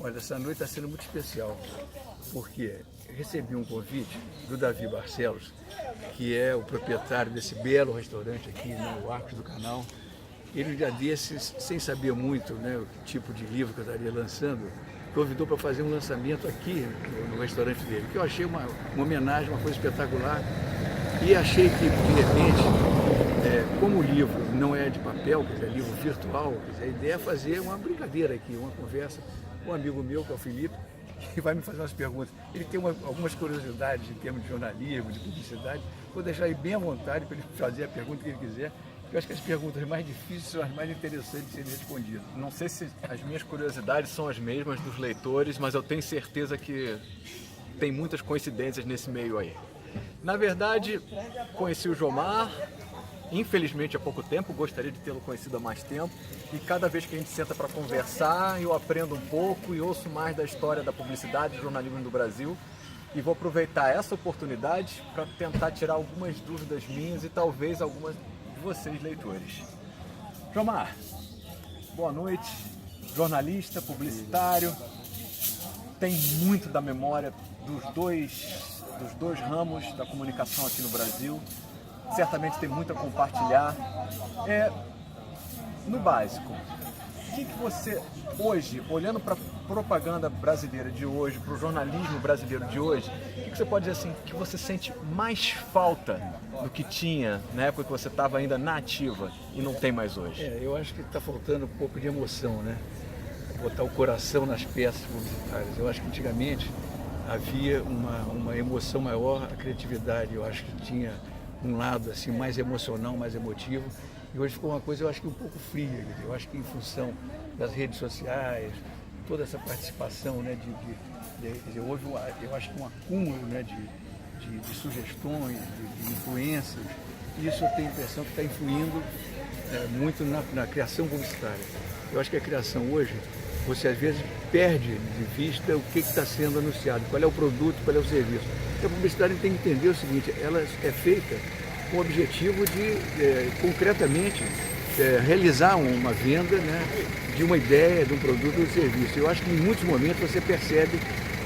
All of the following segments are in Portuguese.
Olha, essa noite está sendo muito especial, porque recebi um convite do Davi Barcelos, que é o proprietário desse belo restaurante aqui no Arcos do Canal. Ele, um dia desses, sem saber muito, né, o tipo de livro que eu estaria lançando, convidou para fazer um lançamento aqui no restaurante dele, que eu achei uma homenagem, uma coisa espetacular. E achei que, de repente, como o livro não é de papel, quer dizer, é livro virtual, quer dizer, a ideia é fazer uma brincadeira aqui, uma conversa com um amigo meu, que é o Felipe, que vai me fazer umas perguntas. Ele tem algumas curiosidades em termos de jornalismo, de publicidade. Vou deixar ele bem à vontade para ele fazer a pergunta que ele quiser. Eu acho que as perguntas mais difíceis são as mais interessantes de serem respondidas. Não sei se as minhas curiosidades são as mesmas dos leitores, mas eu tenho certeza que tem muitas coincidências nesse meio aí. Na verdade, conheci o Jomar, infelizmente há pouco tempo, gostaria de tê-lo conhecido há mais tempo, e cada vez que a gente senta para conversar, eu aprendo um pouco e ouço mais da história da publicidade e jornalismo do Brasil, e vou aproveitar essa oportunidade para tentar tirar algumas dúvidas minhas e talvez algumas de vocês, leitores. Jomar, boa noite, jornalista, publicitário, tem muito da memória dos dois ramos da comunicação aqui no Brasil, certamente tem muito a compartilhar. No básico, o que você hoje, olhando para a propaganda brasileira de hoje, para o jornalismo brasileiro de hoje, o que você pode dizer assim, que você sente mais falta do que tinha na época que você estava ainda na ativa e não tem mais hoje? Eu acho que está faltando um pouco de emoção, né? Botar o coração nas peças publicitárias. Eu acho que antigamente havia uma emoção maior, a criatividade, eu acho que tinha um lado assim mais emocional, mais emotivo, e hoje ficou uma coisa, eu acho que um pouco fria. Eu acho que em função das redes sociais, toda essa participação, né, quer dizer, houve, eu acho que um acúmulo, né, de sugestões, de influências, e isso eu tenho a impressão que está influindo muito na criação publicitária. Eu acho que a criação hoje, você às vezes perde de vista o que está sendo anunciado, qual é o produto, qual é o serviço. E a publicidade tem que entender o seguinte, ela é feita com o objetivo de, concretamente, realizar uma venda, né, de uma ideia, de um produto ou de serviço. Eu acho que em muitos momentos você percebe,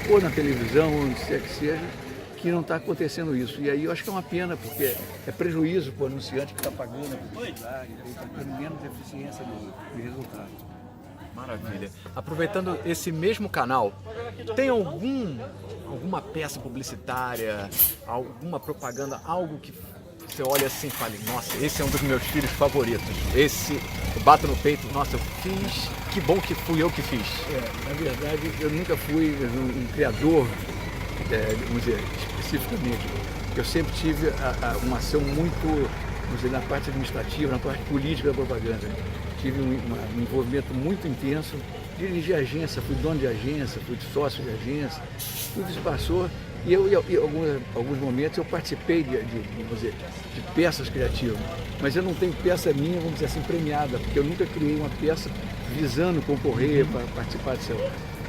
ou na televisão, ou onde quer que seja, que não está acontecendo isso. E aí eu acho que é uma pena, porque é prejuízo para o anunciante que está pagando a publicidade, está tendo menos eficiência do resultado. Maravilha. Aproveitando esse mesmo canal, tem alguma peça publicitária, alguma propaganda, algo que você olha assim e fala, nossa, esse é um dos meus filhos favoritos, esse, eu bato no peito, nossa, eu fiz, que bom que fui eu que fiz. Na verdade, eu nunca fui um criador, vamos dizer, especificamente. Eu sempre tive uma ação muito, vamos dizer, na parte administrativa, na parte política da propaganda. Tive um envolvimento muito intenso, dirigi agência, fui dono de agência, fui sócio de agência, tudo isso passou e em alguns momentos eu participei vamos dizer, de peças criativas, mas eu não tenho peça minha, vamos dizer assim, premiada, porque eu nunca criei uma peça visando concorrer para participar disso.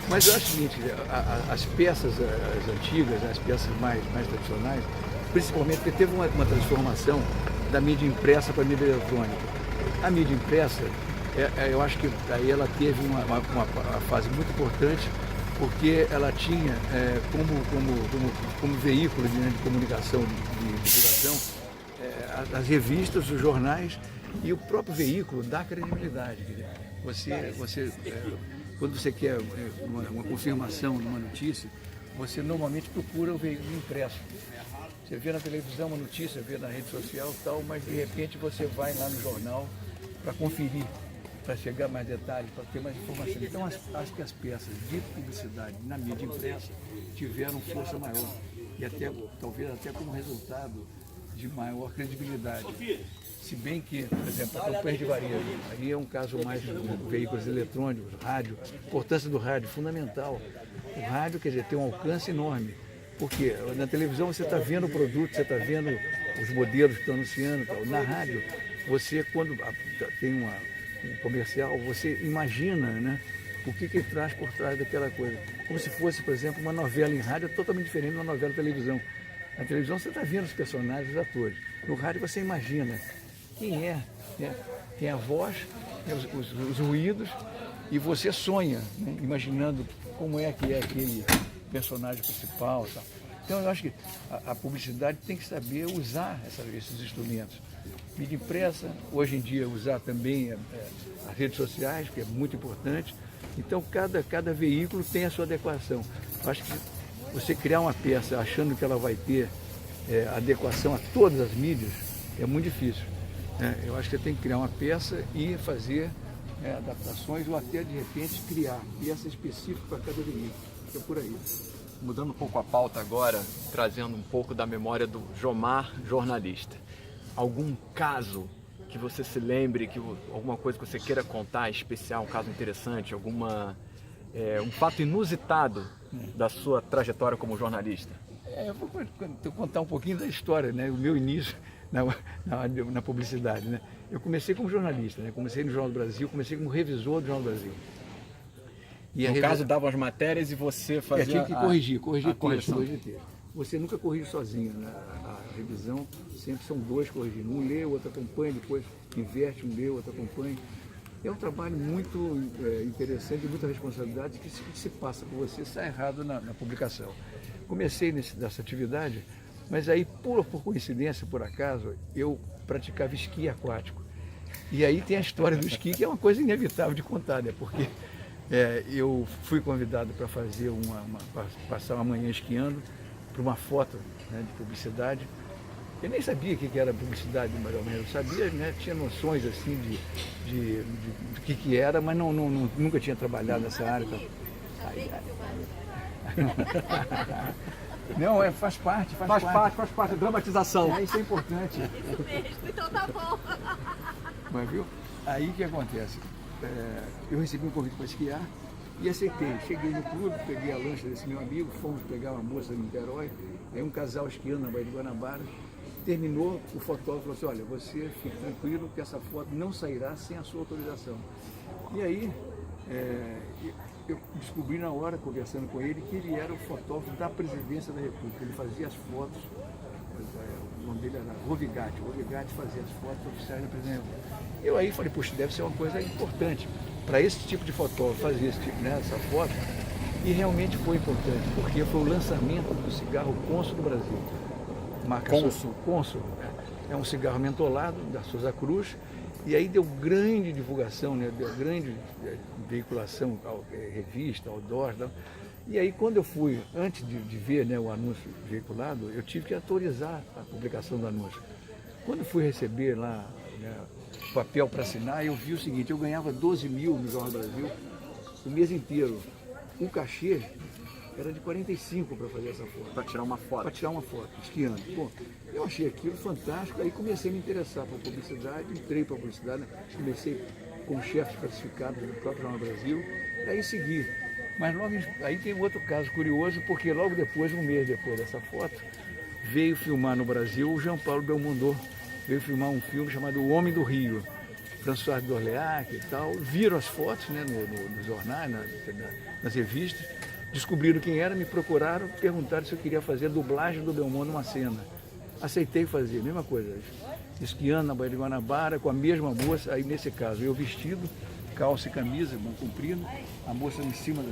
Mas eu acho o seguinte, as peças as antigas, as peças mais tradicionais, principalmente porque teve uma transformação da mídia impressa para a mídia eletrônica. A mídia impressa, eu acho que aí ela teve uma fase muito importante, porque ela tinha como veículo de comunicação, de divulgação, as revistas, os jornais e o próprio veículo dá credibilidade. Quando você quer uma confirmação de uma notícia, você normalmente procura o veículo impresso. Você vê na televisão uma notícia, vê na rede social e tal, mas de repente você vai lá no jornal para conferir, para chegar mais detalhes, para ter mais informação. Então acho que as peças de publicidade na mídia impressa tiveram força maior e talvez até como resultado de maior credibilidade. Se bem que, por exemplo, a campanha de varejo, aí é um caso mais de veículos eletrônicos, rádio, a importância do rádio, fundamental. O rádio, quer dizer, tem um alcance enorme. Porque na televisão você está vendo o produto, você está vendo os modelos que estão anunciando. Tal. Na rádio, você, quando tem um comercial, você imagina, né, o que ele traz por trás daquela coisa. Como se fosse, por exemplo, uma novela em rádio totalmente diferente de uma novela em televisão. Na televisão você está vendo os personagens, os atores. No rádio você imagina quem é, né? Tem a voz, os ruídos, e você sonha, né, imaginando como é que é aquele personagem principal. Tal. Então eu acho que a publicidade tem que saber usar esses instrumentos. Mídia impressa, hoje em dia usar também as redes sociais, que é muito importante. Então cada veículo tem a sua adequação. Eu acho que você criar uma peça achando que ela vai ter adequação a todas as mídias é muito difícil. Né? Eu acho que você tem que criar uma peça e fazer adaptações ou até de repente criar peça específica para cada veículo. É por aí. Mudando um pouco a pauta agora, trazendo um pouco da memória do Jomar, jornalista. Algum caso que você se lembre, alguma coisa que você queira contar especial, um caso interessante, um fato inusitado da sua trajetória como jornalista? Eu vou contar um pouquinho da história, né? O meu início na publicidade. Né? Eu comecei como jornalista, né? Comecei no Jornal do Brasil, comecei como revisor do Jornal do Brasil. E no caso, davam as matérias e você fazia... tinha que corrigir correção. texto. Você nunca corrige sozinho, né? A revisão sempre são dois corrigindo. Um lê, o outro acompanha, depois inverte, um lê, o outro acompanha. É um trabalho muito interessante e muita responsabilidade que se passa por você, sai errado na publicação. Comecei nessa atividade, mas aí, por coincidência, por acaso, eu praticava esqui aquático. E aí tem a história do esqui, que é uma coisa inevitável de contar, né? Porque eu fui convidado para fazer passar uma manhã esquiando para uma foto, né, de publicidade. Eu nem sabia o que era publicidade, mais ou menos. Eu sabia, né, tinha noções assim do que era, mas nunca tinha trabalhado nessa área. Então. Não, faz parte. Faz parte, dramatização. Isso é importante. Isso mesmo, então tá bom. Mas viu? Aí o que acontece? Eu recebi um convite para esquiar e aceitei. Cheguei no clube, peguei a lancha desse meu amigo, fomos pegar uma moça em Niterói, aí um casal esquiando na Baía de Guanabara. Terminou, o fotógrafo falou assim, olha, você fique tranquilo que essa foto não sairá sem a sua autorização. E aí, eu descobri na hora, conversando com ele, que ele era o fotógrafo da Presidência da República. Ele fazia as fotos, o nome dele era Rovigatti. O Rovigatti fazia as fotos oficiais da Presidência da República. Eu aí falei, puxa, deve ser uma coisa importante para esse tipo de fotógrafo fazer essa foto. E realmente foi importante, porque foi o lançamento do cigarro Consul do Brasil. Marca Consul. É um cigarro mentolado da Souza Cruz. E aí deu grande divulgação, né? Deu grande veiculação, revista, outdoors. E aí quando eu fui, antes de ver, né, o anúncio veiculado, eu tive que autorizar a publicação do anúncio. Quando eu fui receber lá, né, o papel para assinar, eu vi o seguinte, eu ganhava 12 mil no Jornal do Brasil o mês inteiro. O cachê era de 45 para fazer essa foto. Para tirar uma foto. Para tirar uma foto, esquiando. Bom, eu achei aquilo fantástico, aí comecei a me interessar por publicidade, entrei para a publicidade, né? Comecei como chefe classificado do próprio Jornal do Brasil, aí segui. Mas logo aí tem outro caso curioso, porque logo depois, um mês depois dessa foto, veio filmar no Brasil o Jean Paulo Belmondo, veio filmar um filme chamado O Homem do Rio, François d'Orléac e tal, viram as fotos, né, nos jornais, nas revistas, descobriram quem era, me procuraram, perguntaram se eu queria fazer a dublagem do Belmondo numa cena. Aceitei fazer, mesma coisa, esquiando na Baía de Guanabara com a mesma moça, aí nesse caso eu vestido, calça e camisa, mão comprida, a moça em cima,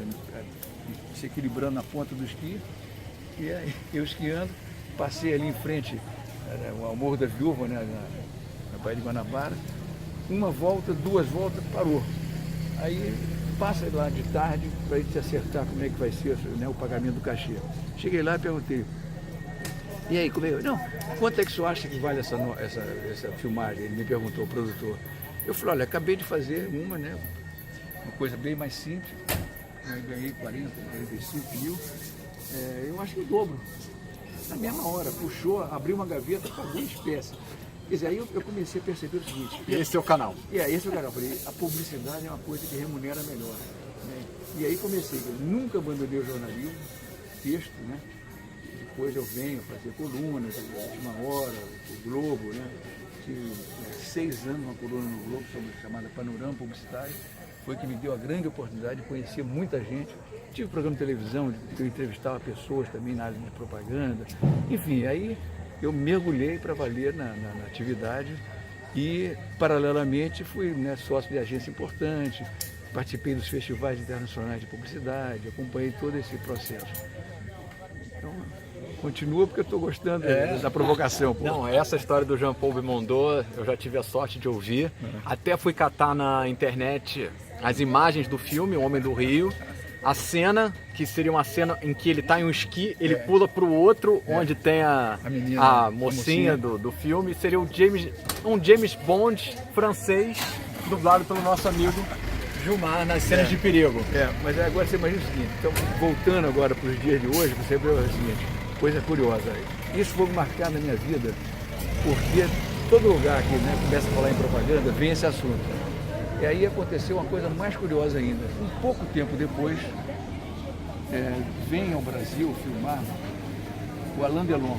se equilibrando na ponta do esqui, e aí eu esquiando, passei ali em frente ao Morro da Viúva, né, na Baía de Guanabara, uma volta, duas voltas, parou. Aí passa lá de tarde para a gente acertar como é que vai ser, né, o pagamento do cachê. Cheguei lá e perguntei, e aí, como é? Não, quanto é que você acha que vale essa filmagem? Ele me perguntou, o produtor. Eu falei, olha, acabei de fazer uma, né, uma coisa bem mais simples, eu ganhei 45 mil, eu acho que o dobro. Na mesma hora, puxou, abriu uma gaveta, pagou em espécie. Quer dizer, aí eu comecei a perceber o seguinte... Esse é o canal. Esse é o canal. Eu falei, a publicidade é uma coisa que remunera melhor. Né? E aí comecei, eu nunca abandonei o jornalismo, texto, né? Depois eu venho fazer colunas, última hora, Globo, né? Tive 6 anos uma coluna no Globo chamada Panorama Publicitário. Foi que me deu a grande oportunidade de conhecer muita gente. Tive programa de televisão, eu entrevistava pessoas também na área de propaganda. Enfim, aí eu mergulhei para valer na atividade e, paralelamente, fui, né, sócio de agência importante, participei dos festivais internacionais de publicidade, acompanhei todo esse processo. Então, continua porque eu estou gostando da provocação. Pô. Não, essa história do Jean Paul Belmondo, eu já tive a sorte de ouvir. Até fui catar na internet as imagens do filme, O Homem do Rio. A cena, que seria uma cena em que ele está em um esqui, ele pula para o outro, onde tem a mocinha do filme. Seria um James Bond francês, dublado pelo nosso amigo Gilmar nas cenas de perigo. Mas agora você imagina o seguinte, então, voltando agora para os dias de hoje, você vê o seguinte, coisa curiosa. Isso foi marcado na minha vida, porque todo lugar que, né, começa a falar em propaganda, vem esse assunto. E aí aconteceu uma coisa mais curiosa ainda. Um pouco tempo depois, vem ao Brasil filmar o Alain Delon.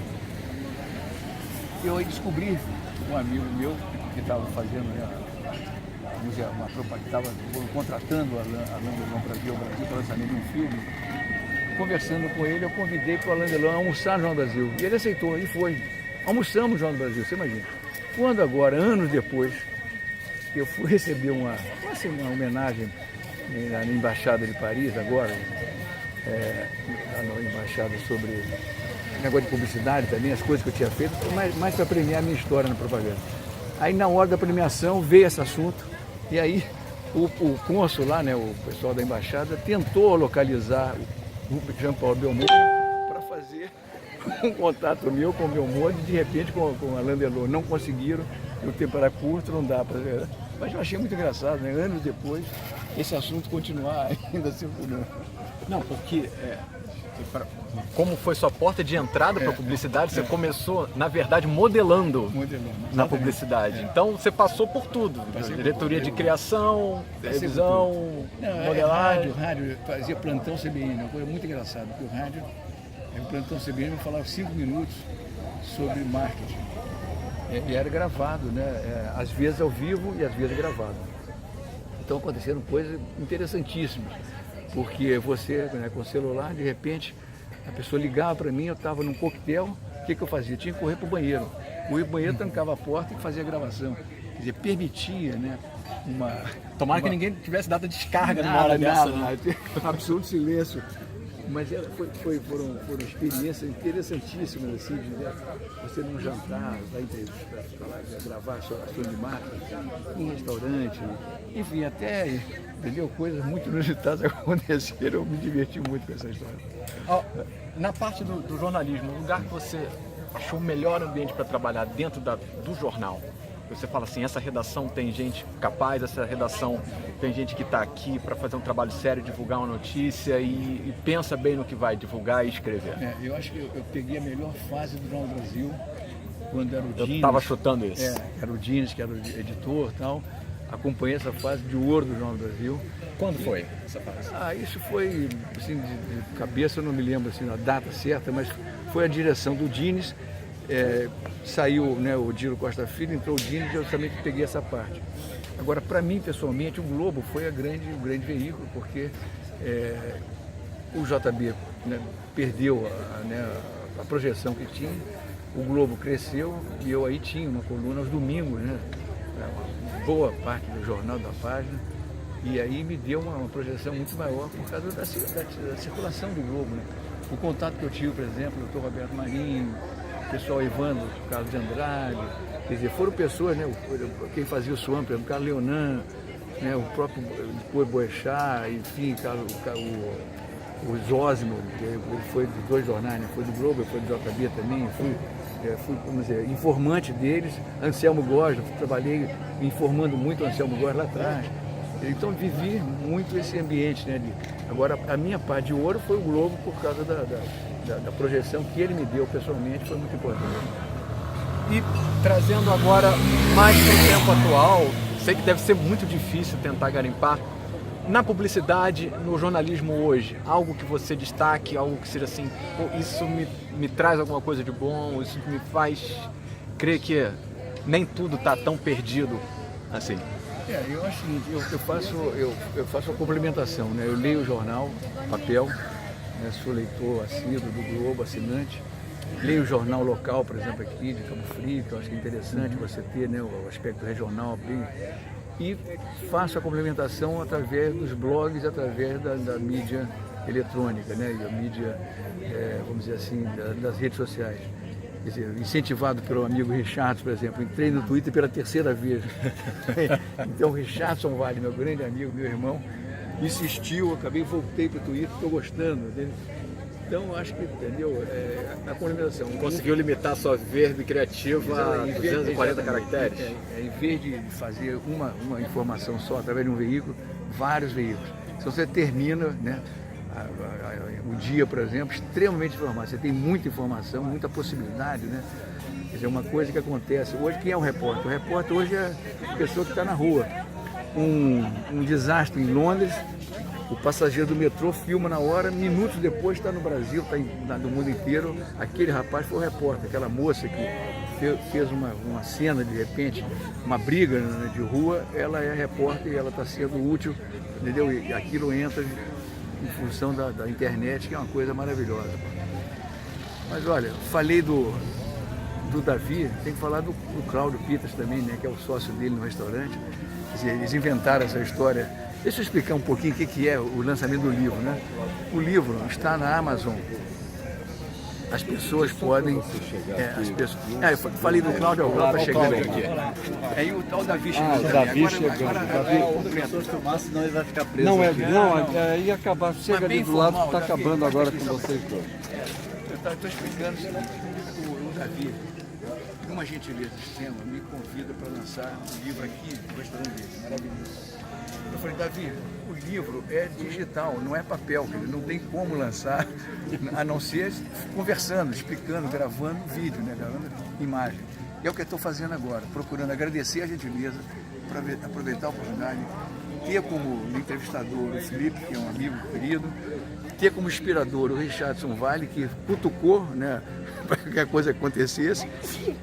Eu aí descobri um amigo meu que estava fazendo uma propaganda, estava contratando o Alain Delon para vir ao Brasil para o lançamento de um filme. Conversando com ele, eu convidei para o Alain Delon almoçar no Jornal do Brasil. E ele aceitou, e foi. Almoçamos no Jornal do Brasil, você imagina. Quando agora, anos depois, eu fui receber uma homenagem na Embaixada de Paris, agora, na Embaixada sobre negócio de publicidade também, as coisas que eu tinha feito, mais para premiar a minha história na propaganda. Aí, na hora da premiação, veio esse assunto, e aí o cônsul lá, né, o pessoal da Embaixada, tentou localizar o Jean Paul Belmondo para fazer um contato meu com o Belmondo, e de repente com o Alain Delon. Não conseguiram, o tempo era curto, não dá para ver. Mas eu achei muito engraçado, né? Anos depois, esse assunto continuar ainda circulando. Não, porque como foi sua porta de entrada para a publicidade, você começou, na verdade, modelando na publicidade. Então você passou por tudo, diretoria de criação, televisão, modelagem. Rádio, fazia plantão CBN, uma coisa muito engraçada, porque o plantão CBN falava 5 minutos sobre marketing. E era gravado, né? Às vezes ao vivo e às vezes gravado. Então aconteceram coisas interessantíssimas, porque você, né, com o celular, de repente, a pessoa ligava para mim, eu estava num coquetel, o que eu fazia? Eu tinha que correr para o banheiro. Eu ia para o banheiro, trancava a porta e fazia a gravação. Quer dizer, permitia, né, Tomara que ninguém tivesse dado descarga numa hora dessa. Absoluto silêncio. Mas foram experiências interessantíssimas, assim, de você num jantar, dar entrevista, gravar ações de marca, em restaurante, enfim, até, entendeu? Coisas muito inusitadas aconteceram, eu me diverti muito com essa história. Na parte do jornalismo, o lugar que você achou o melhor ambiente para trabalhar dentro do jornal? Você fala assim, essa redação tem gente capaz, essa redação tem gente que está aqui para fazer um trabalho sério, divulgar uma notícia e pensa bem no que vai divulgar e escrever. Eu acho que eu peguei a melhor fase do Jornal do Brasil, quando era o Dines. Eu estava chutando isso. Era o Dines, que era o editor e tal. Acompanhei essa fase de ouro do Jornal do Brasil. Quando foi essa fase? Isso foi, assim, de cabeça eu não me lembro assim, a data certa, mas foi a direção do Dines. Saiu, né, o Dilo Costa Filho, entrou o Dines e eu também peguei essa parte. Agora, para mim, pessoalmente, o Globo foi o grande veículo, porque o JB, né, perdeu a projeção que tinha, o Globo cresceu e eu aí tinha uma coluna aos domingos, né, uma boa parte do jornal da página, e aí me deu uma projeção muito maior por causa da circulação do Globo, né. O contato que eu tive, por exemplo, o Dr. Roberto Marinho, o pessoal Evandro Carlos de Andrade, quer dizer, foram pessoas, né, quem fazia o SWAM, por exemplo, Carlos Leonan, né, o próprio Boechat, enfim, o Zósimo, ele foi dos 2 jornais, né, foi do Globo, foi do JB também, fui vamos dizer, informante deles, Anselmo Góes, trabalhei informando muito o Anselmo Góes lá atrás. Então vivi muito esse ambiente, né? Agora, a minha parte de ouro foi o Globo por causa da projeção que ele me deu pessoalmente, foi muito importante. E trazendo agora mais para o tempo atual, sei que deve ser muito difícil tentar garimpar, na publicidade, no jornalismo hoje, algo que você destaque, algo que seja assim, isso me traz alguma coisa de bom, isso me faz crê que nem tudo está tão perdido assim? Eu acho o seguinte, eu faço a complementação, né? Eu leio o jornal, papel, né? Sou leitor assíduo do Globo, assinante. Leio o jornal local, por exemplo, aqui de Cabo Frio, que eu acho que é interessante você ter, né, o aspecto regional bem. E faço a complementação através dos blogs, através da mídia eletrônica, né? E a mídia, vamos dizer assim, das redes sociais. Quer dizer, incentivado pelo amigo Richardson, por exemplo, entrei no Twitter pela terceira vez. Então o Richardson Vale, meu grande amigo, meu irmão, insistiu, acabei, voltei para o Twitter, estou gostando dele. Então acho que, entendeu, a complementação. Conseguiu limitar a sua verve criativa a 240 caracteres? Em vez de fazer uma informação só através de um veículo, vários veículos. Se você termina, né, o dia, por exemplo, extremamente informado. Você tem muita informação, muita possibilidade, né? Quer dizer, uma coisa que acontece hoje, quem é o repórter? O repórter hoje é a pessoa que está na rua. Um desastre em Londres, o passageiro do metrô filma na hora, minutos depois está no Brasil, está no mundo inteiro. Aquele rapaz foi o repórter, aquela moça que fez uma cena, de repente, uma briga, né, de rua, ela é repórter e ela está sendo útil, entendeu? E aquilo entra em função da internet, que é uma coisa maravilhosa. Mas olha, falei do Davi, tem que falar do Cláudio Pitas também, né, que é o sócio dele no restaurante. Quer dizer, eles inventaram essa história. Deixa eu explicar um pouquinho o que é o lançamento do livro, né? O livro está na Amazon. As pessoas podem... eu falei do Cláudio, o Cláudio está chegando aqui. Aí o tal Davi chegando também. Filmar, senão ele vai ficar preso. Ia acabar, chega ali do lado, está acabando agora com vocês dois. Eu estou explicando o seguinte, o Davi, numa gentileza extrema, me convida para lançar um livro aqui no restaurante dele, maravilhoso. Eu falei, Davi, o livro é digital, não é papel, não tem como lançar, a não ser conversando, explicando, gravando vídeo, né, gravando imagem. E é o que eu estou fazendo agora, procurando agradecer a gentileza, para aproveitar a oportunidade, ter como entrevistador o Felipe, que é um amigo querido, ter como inspirador o Richardson Vale, que cutucou, né, para que a coisa acontecesse,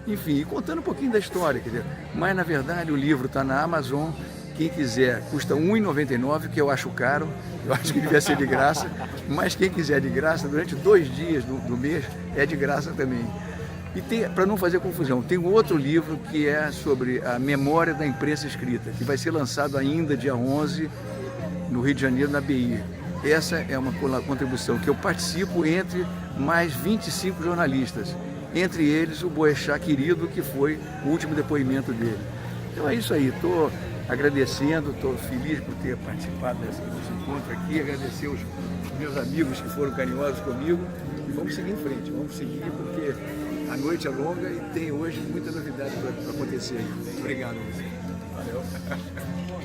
enfim, e contando um pouquinho da história, quer dizer, mas na verdade o livro está na Amazon. Quem quiser, custa R$ 1,99, que eu acho caro, eu acho que devia ser de graça, mas quem quiser de graça, durante 2 dias do mês, é de graça também. E para não fazer confusão, tem um outro livro que é sobre a memória da imprensa escrita, que vai ser lançado ainda dia 11, no Rio de Janeiro, na BI. Essa é uma contribuição que eu participo entre mais 25 jornalistas, entre eles o Boechat querido, que foi o último depoimento dele. Então é isso aí, estou agradecendo, estou feliz por ter participado desse encontro aqui, agradecer os meus amigos que foram carinhosos comigo e vamos seguir em frente, vamos seguir porque a noite é longa e tem hoje muita novidade para acontecer aí. Obrigado a você. Valeu.